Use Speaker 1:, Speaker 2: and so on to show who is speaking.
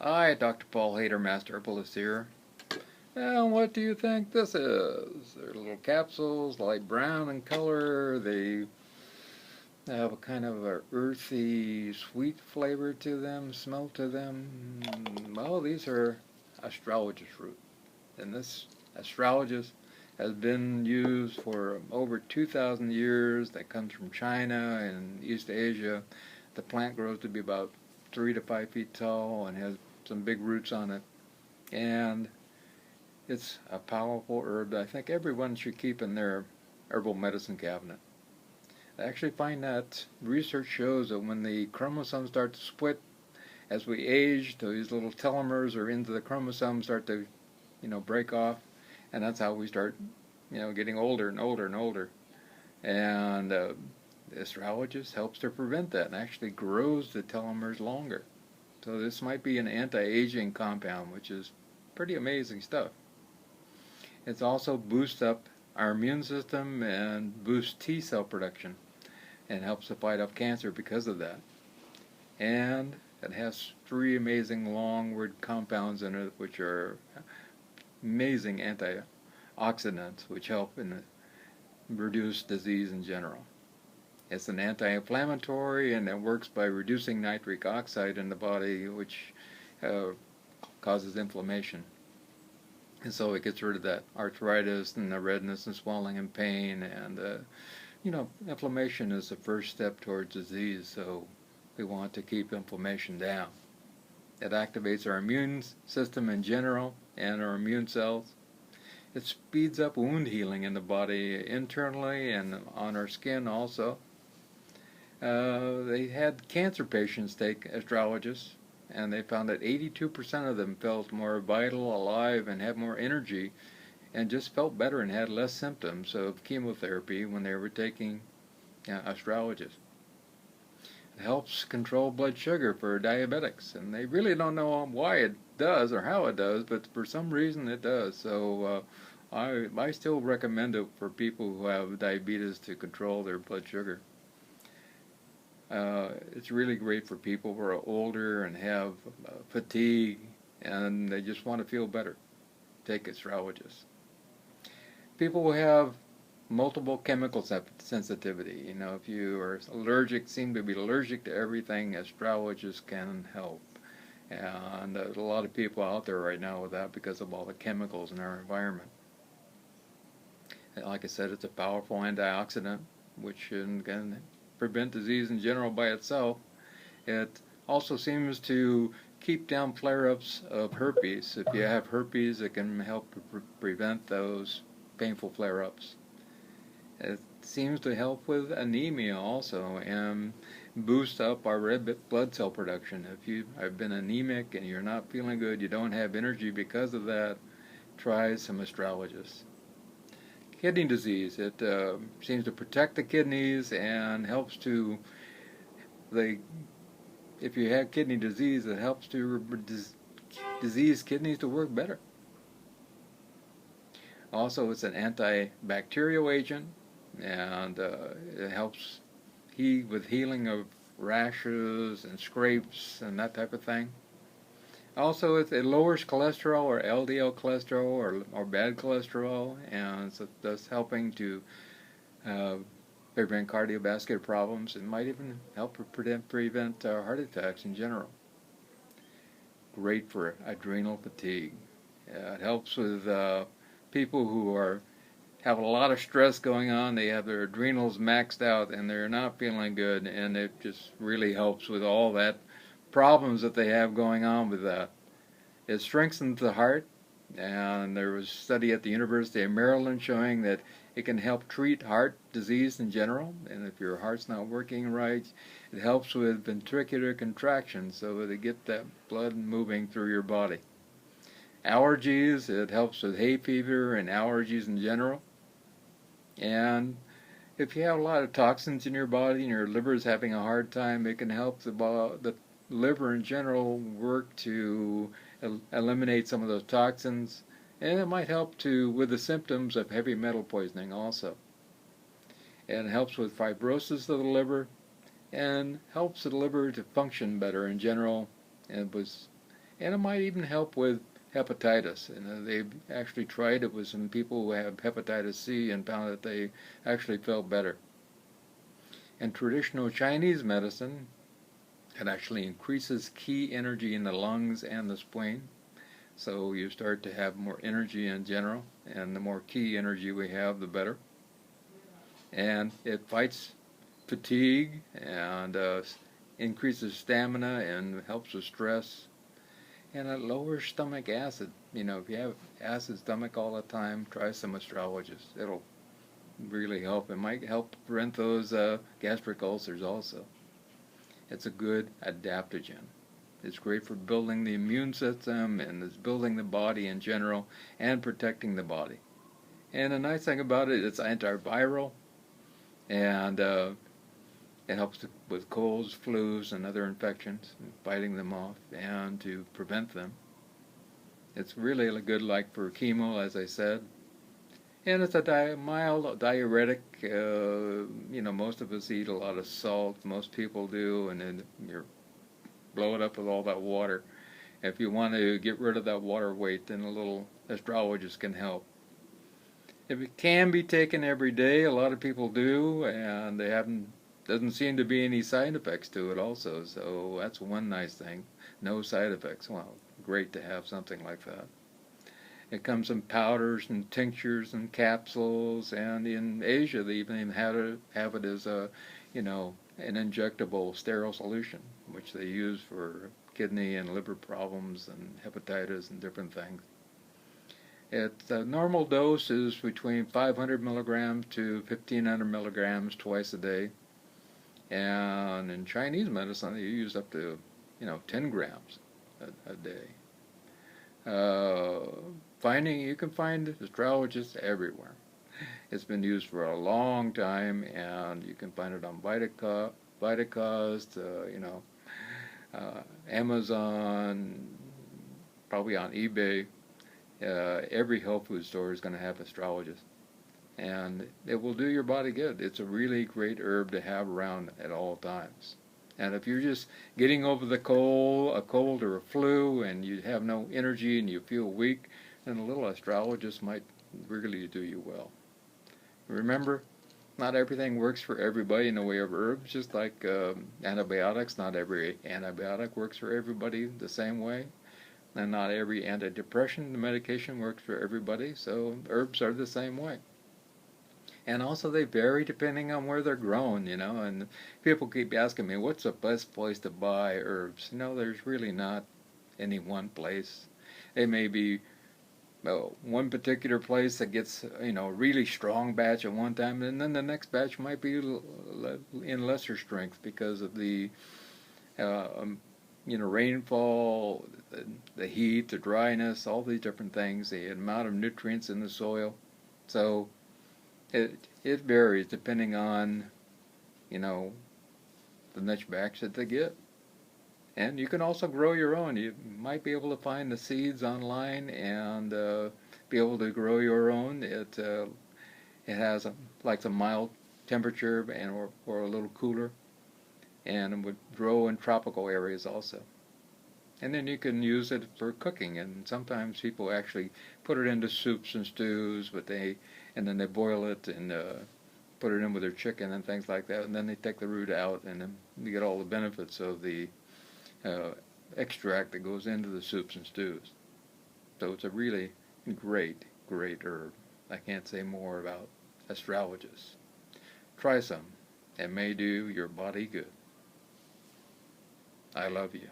Speaker 1: Hi, Dr. Paul Haider, Master Herbalist here. And what do you think this is? They're little capsules, light brown in color. They have a kind of a earthy, sweet flavor to them, smell to them. Well, these are astragalus root. And this astragalus has been used for over 2,000 years. That comes from China and East Asia. The plant grows to be about 3 to 5 feet tall and has some big roots on it. And it's a powerful herb that I think everyone should keep in their herbal medicine cabinet. I actually find that research shows that when the chromosomes start to split as we age, these little telomeres or into the chromosomes start to, break off, and that's how we start, getting older and older and older. And the astragalus helps to prevent that and actually grows the telomeres longer. So this might be an anti-aging compound, which is pretty amazing stuff. It also boosts up our immune system and boosts T cell production and helps to fight off cancer because of that. And it has 3 amazing long word compounds in it which are amazing antioxidants which help in reduce disease in general. It's an anti-inflammatory and it works by reducing nitric oxide in the body, which causes inflammation. And so it gets rid of that arthritis and the redness and swelling and pain. And, inflammation is the first step towards disease, so we want to keep inflammation down. It activates our immune system in general and our immune cells. It speeds up wound healing in the body internally and on our skin also. They had cancer patients take astragalus, and they found that 82% of them felt more vital, alive, and had more energy, and just felt better and had less symptoms of chemotherapy when they were taking astragalus. It helps control blood sugar for diabetics, and they really don't know why it does or how it does, but for some reason it does. So I still recommend it for people who have diabetes to control their blood sugar. It's really great for people who are older and have fatigue and they just want to feel better. Take astragalus. People who have multiple chemical sensitivity, if you are allergic, seem to be allergic to everything, astragalus can help. And there's a lot of people out there right now with that because of all the chemicals in our environment. And like I said, it's a powerful antioxidant, which can prevent disease in general by itself. It also seems to keep down flare-ups of herpes. If you have herpes, it can help prevent those painful flare-ups. It seems to help with anemia also and boost up our red blood cell production. If you have been anemic and you're not feeling good, you don't have energy because of that, try some astragalus. Kidney disease, it seems to protect the kidneys and helps to, if you have kidney disease, it helps to diseased kidneys to work better. Also, it's an antibacterial agent, and it helps with healing of rashes and scrapes and that type of thing. Also, it lowers cholesterol or LDL cholesterol or bad cholesterol, and so thus helping to prevent cardiovascular problems. It might even help prevent heart attacks in general. Great for adrenal fatigue. It helps with people who have a lot of stress going on. They have their adrenals maxed out and they're not feeling good, and it just really helps with all that problems that they have going on with that. It strengthens the heart, and there was a study at the University of Maryland showing that it can help treat heart disease in general, and if your heart's not working right, it helps with ventricular contraction so that get that blood moving through your body. Allergies, it helps with hay fever and allergies in general. And if you have a lot of toxins in your body and your liver is having a hard time, it can help the liver in general work to eliminate some of those toxins, and it might help with the symptoms of heavy metal poisoning also. And it helps with fibrosis of the liver and helps the liver to function better in general. And and it might even help with hepatitis. And they've actually tried it with some people who have hepatitis C and found that they actually felt better. And traditional Chinese medicine, it actually increases qi energy in the lungs and the spleen. So you start to have more energy in general, and the more qi energy we have, the better. And it fights fatigue and increases stamina and helps with stress. And it lowers stomach acid. You know, if you have acid stomach all the time, try some Astragalus. It'll really help. It might help prevent those gastric ulcers also. It's a good adaptogen. It's great for building the immune system, and it's building the body in general and protecting the body. And the nice thing about it, it's antiviral, and it helps with colds, flus, and other infections, fighting them off and to prevent them. It's really good, like for chemo, as I said. And it's a mild diuretic. You know, most of us eat a lot of salt. Most people do, and then you're blow it up with all that water. If you want to get rid of that water weight, then a little astrologist can help. If it can be taken every day, a lot of people do, and they haven't. Doesn't seem to be any side effects to it also, so that's one nice thing. No side effects. Well, great to have something like that. It comes in powders and tinctures and capsules, and in Asia they even have it as a, you know, an injectable sterile solution, which they use for kidney and liver problems and hepatitis and different things. The normal dose is between 500 milligrams to 1500 milligrams twice a day. And in Chinese medicine, they use up to, you know, 10 grams a day. You can find astrologists everywhere. It's been used for a long time, and you can find it on Vitacost, Amazon, probably on eBay. Every health food store is going to have astrologist, and it will do your body good. It's a really great herb to have around at all times. And if you're just getting over a cold or a flu, and you have no energy and you feel weak, then a little astrologist might really do you well. Remember, not everything works for everybody in the way of herbs, just like antibiotics. Not every antibiotic works for everybody the same way. And not every antidepressant medication works for everybody, so herbs are the same way. And also they vary depending on where they're grown, you know, and people keep asking me, what's the best place to buy herbs? You know, there's really not any one place. It may be one particular place that gets, you know, a really strong batch at one time, and then the next batch might be in lesser strength because of the rainfall, the heat, the dryness, all these different things, the amount of nutrients in the soil. So it varies depending on, you know, the next batch that they get. And you can also grow your own. You might be able to find the seeds online and be able to grow your own. It has like a mild temperature and or a little cooler, and it would grow in tropical areas also. And then you can use it for cooking, and sometimes people actually put it into soups and stews, and then they boil it and put it in with their chicken and things like that, and then they take the root out, and then you get all the benefits of the extract that goes into the soups and stews. So it's a really great herb. I can't say more about astragalus. Try some. It may do your body good. I love you.